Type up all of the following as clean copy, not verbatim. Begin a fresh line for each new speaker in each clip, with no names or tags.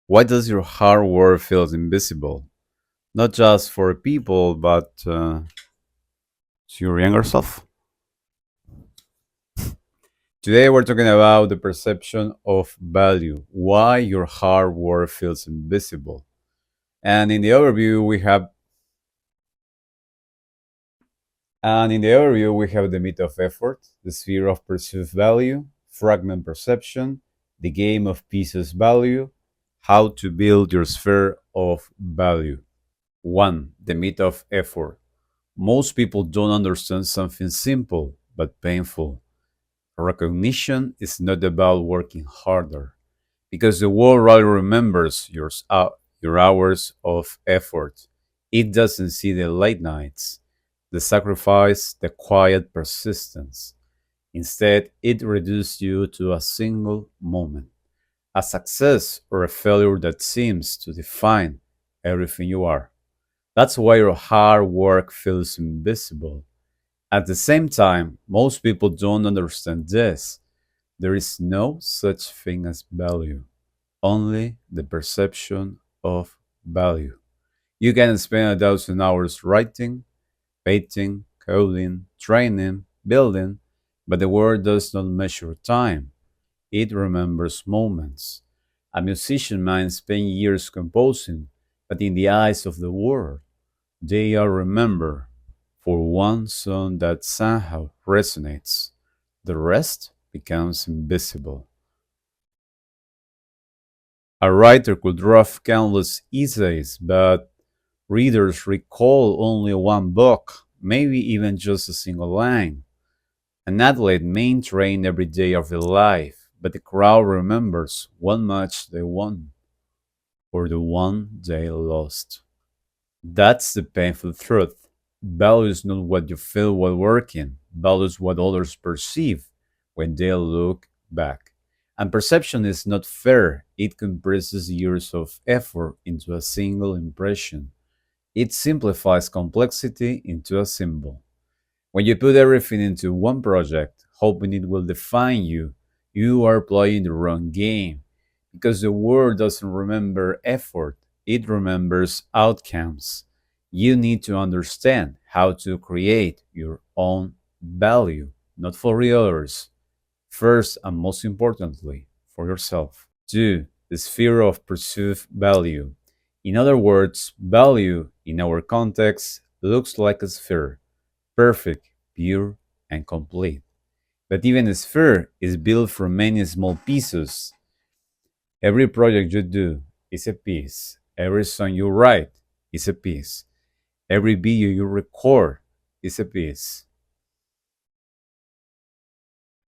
Why does your hard work feel invisible? Not just for people, but to your younger self? Today we're talking about the perception of value, why your hard work feels invisible. And in the overview we have the myth of effort, the sphere of perceived value, fragment perception, the game of pieces value, how to build your sphere of value. 1. The myth of effort. Most people don't understand something simple but painful. Recognition is not about working harder, because the world rather remembers your hours of effort. It doesn't see the late nights, the sacrifice, the quiet persistence. Instead, it reduces you to a single moment, a success or a failure that seems to define everything you are. That's why your hard work feels invisible. At the same time, most people don't understand this. There is no such thing as value, only the perception of value. You can spend 1,000 hours writing, painting, coding, training, building, but the world does not measure time. It remembers moments. A musician might spend years composing, but in the eyes of the world, they are remembered for one song that somehow resonates. The rest becomes invisible. A writer could draft countless essays, but readers recall only one book, maybe even just a single line. An athlete may train every day of their life, but the crowd remembers one match they won or the one they lost. That's the painful truth. Value is not what you feel while working, value is what others perceive when they look back. And perception is not fair, it compresses years of effort into a single impression. It simplifies complexity into a symbol. When you put everything into one project, hoping it will define you, you are playing the wrong game. Because the world doesn't remember effort, it remembers outcomes. You need to understand how to create your own value, not for the others. First and most importantly, for yourself. 2. The sphere of perceived value. In other words, value in our context looks like a sphere, perfect, pure, and complete. But even a sphere is built from many small pieces. Every project you do is a piece. Every song you write is a piece. Every video you record is a piece.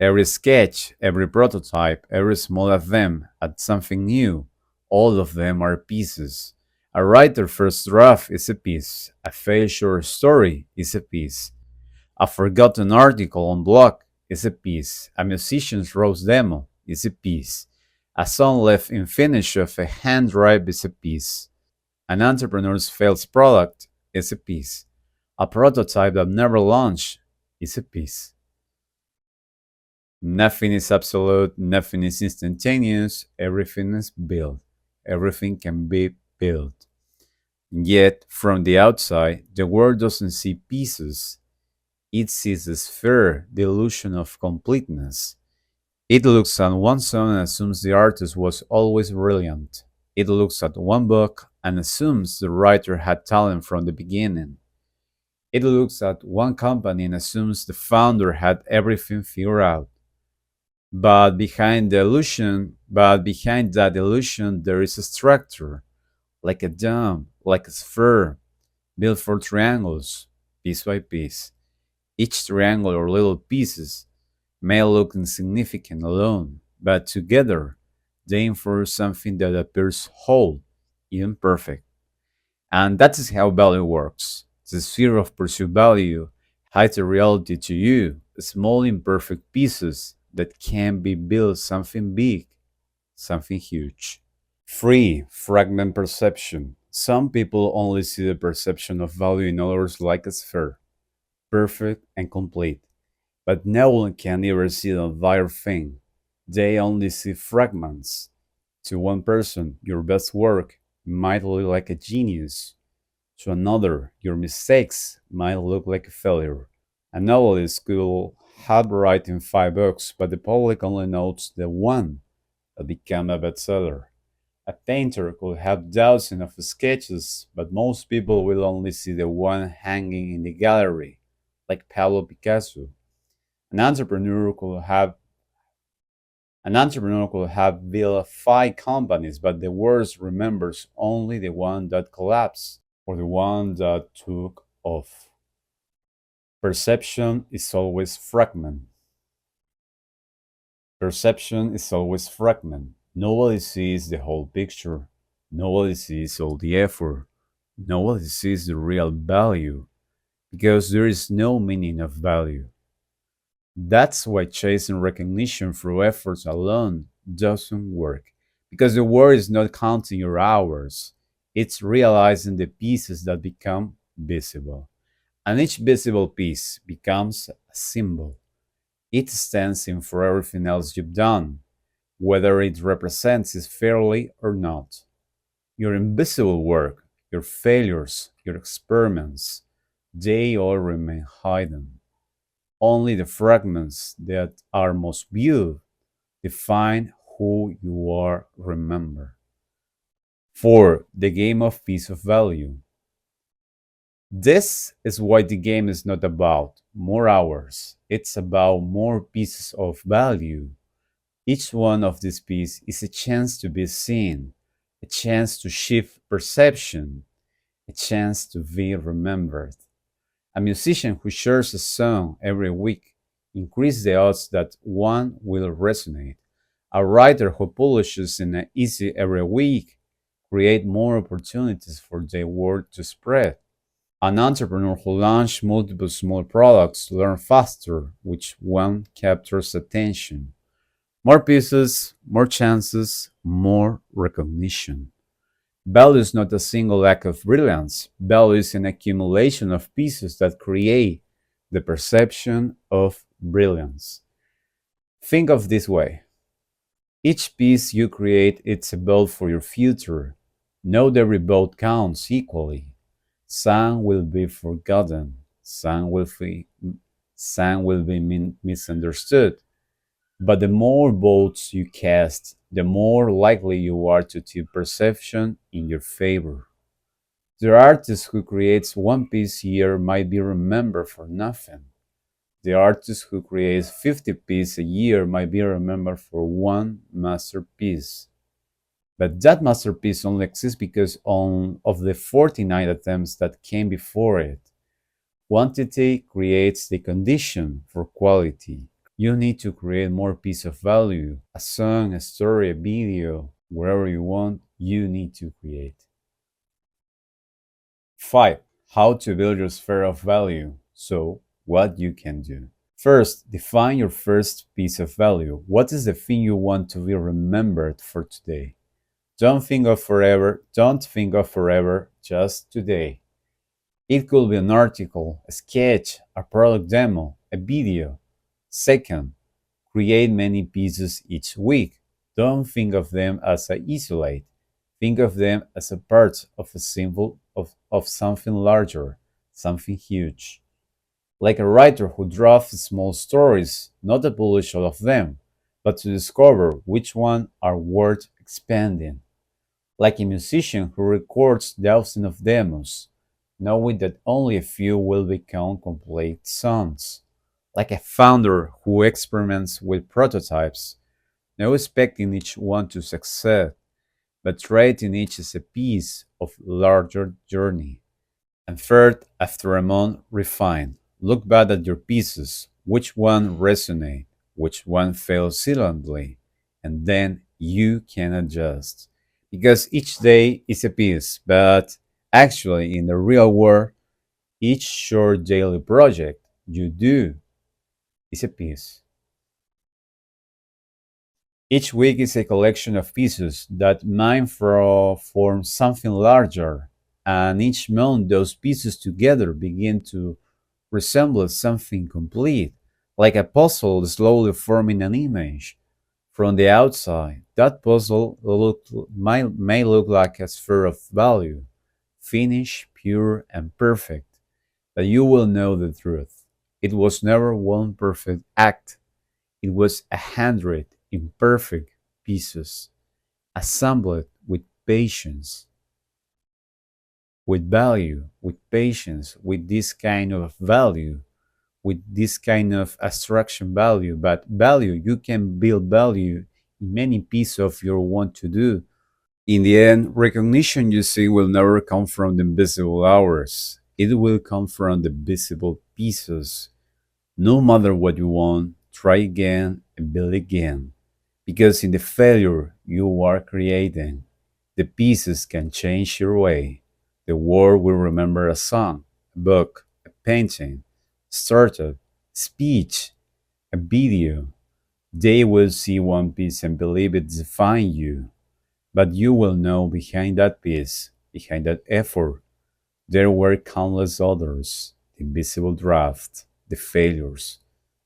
Every sketch, every prototype, every small attempt at something new, all of them are pieces. A writer's first draft is a piece. A failed short story is a piece. A forgotten article on blog is a piece. A musician's roast demo is a piece. A song left unfinished of a hand drive is a piece. An entrepreneur's failed product is a piece. A prototype that never launched is a piece. Nothing is absolute, nothing is instantaneous, everything is built. Everything can be built. Yet, from the outside, the world doesn't see pieces, it sees the sphere, the illusion of completeness. It looks at one song and assumes the artist was always brilliant. It looks at one book and assumes the writer had talent from the beginning. It looks at one company and assumes the founder had everything figured out. But behind that illusion, there is a structure, like a dome, like a sphere, built for triangles, piece by piece. Each triangle or little pieces may look insignificant alone, but together they enforce something that appears whole, even perfect. And that is how value works. The sphere of perceived value hides a reality to you, small imperfect pieces that can be built something big, something huge. 3. Fragment perception. Some people only see the perception of value in others like a sphere, perfect and complete. But no one can ever see the entire thing. They only see fragments. To one person, your best work might look like a genius. To another, your mistakes might look like a failure. A novelist could have written 5 books, but the public only knows the one that became a bestseller. A painter could have dozens of sketches, but most people will only see the one hanging in the gallery, like Pablo Picasso. An entrepreneur could have built 5 companies, but the world remembers only the one that collapsed or the one that took off. Perception is always fragment. Perception is always fragment. Nobody sees the whole picture. Nobody sees all the effort. Nobody sees the real value because there is no meaning of value. That's why chasing recognition through efforts alone doesn't work. Because the work is not counting your hours, it's realizing the pieces that become visible. And each visible piece becomes a symbol. It stands in for everything else you've done, whether it represents it fairly or not. Your invisible work, your failures, your experiments, they all remain hidden. Only the fragments that are most viewed define who you are remember. 4. The game of piece of value. This is why the game is not about more hours, it's about more pieces of value. Each one of these pieces is a chance to be seen, a chance to shift perception, a chance to be remembered. A musician who shares a song every week increases the odds that one will resonate. A writer who publishes in an easy every week create more opportunities for their word to spread. An entrepreneur who launches multiple small products learns faster which one captures attention. More pieces, more chances, more recognition. Value is not a single act of brilliance. Value is an accumulation of pieces that create the perception of brilliance. Think of this way. Each piece you create is a vote for your future. Note every vote counts equally. Some will be forgotten. Some will be misunderstood. But the more votes you cast, the more likely you are to tip perception in your favor. The artist who creates one piece a year might be remembered for nothing. The artist who creates 50 pieces a year might be remembered for one masterpiece. But that masterpiece only exists because of the 49 attempts that came before it. Quantity creates the condition for quality. You need to create more piece of value. A song, a story, a video, wherever you want, you need to create. 5. How to build your sphere of value. So, what you can do. First, define your first piece of value. What is the thing you want to be remembered for today? Don't think of forever, just today. It could be an article, a sketch, a product demo, a video. Second, create many pieces each week. Don't think of them as a isolate. Think of them as a part of a symbol of something larger, something huge. Like a writer who drafts small stories, not to publish all of them, but to discover which ones are worth expanding. Like a musician who records thousands of demos, knowing that only a few will become complete songs. Like a founder who experiments with prototypes, not expecting each one to succeed, but treating each as a piece of larger journey. And third, after a month, refine. Look back at your pieces. Which one resonate? Which one fails silently? And then you can adjust. Because each day is a piece, but actually, in the real world, each short daily project you do is a piece. Each week is a collection of pieces that form something larger, and each month those pieces together begin to resemble something complete, like a puzzle slowly forming an image. From the outside, that may look like a sphere of value, finished, pure, and perfect, but you will know the truth. It was never one perfect act, it was 100 imperfect pieces, assembled with patience, with value, with patience, with this kind of value, with this kind of abstraction value. But value, you can build value in many pieces of your want to do. In the end, recognition, you see, will never come from the invisible hours. It will come from the visible pieces. No matter what you want, try again and build again. Because in the failure you are creating, the pieces can change your way. The world will remember a song, a book, a painting, startup, speech, a video. They will see one piece and believe it defines you. But you will know behind that piece, behind that effort, there were countless others, the invisible draft, the failures,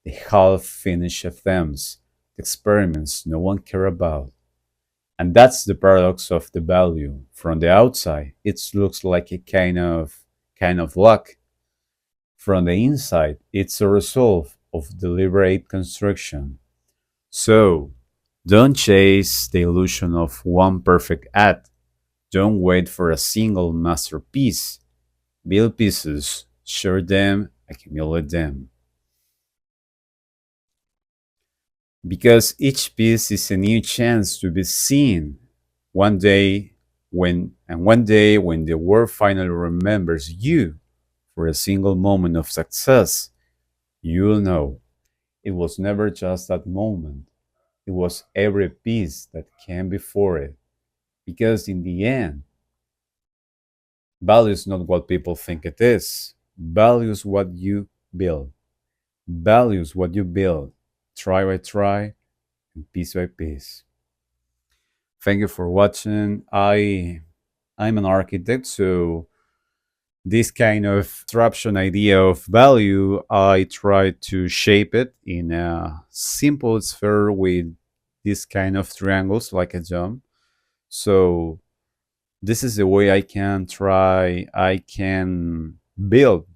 the half finished attempts, the experiments no one cared about. And that's the paradox of the value. From the outside, it looks like a kind of luck. From the inside, it's a result of deliberate construction. So, don't chase the illusion of one perfect act. Don't wait for a single masterpiece. Build pieces, share them, accumulate them. Because each piece is a new chance to be seen. One day when the world finally remembers you for a single moment of success, you'll know it was never just that moment. It was every piece that came before it. Because in the end, value is not what people think it is. Value is what you build. Value is what you build, try by try, and piece by piece. Thank you for watching. I'm an architect, so this kind of abstraction idea of value, I try to shape it in a simple sphere with this kind of triangles like a jump. So this is the way I can build.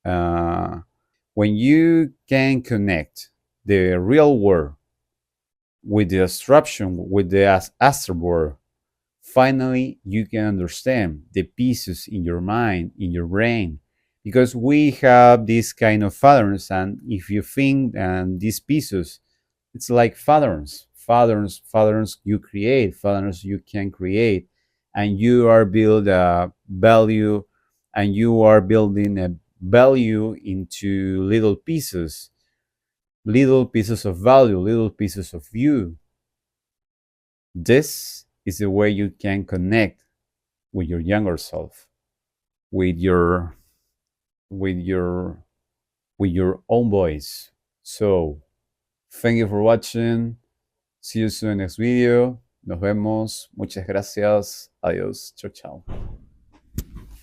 When you can connect the real world with the abstraction, with the astral world, finally you can understand the pieces in your mind, in your brain, because we have this kind of patterns, and if you think and these pieces, it's like patterns you create, patterns you can create, and you are build a value, and you are building a value into little pieces of value, little pieces of you. This is the way you can connect with your younger self, with your with your with your own voice. So thank you for watching. See you soon in the next video. Nos vemos. Muchas gracias. Adiós. Chao, chao.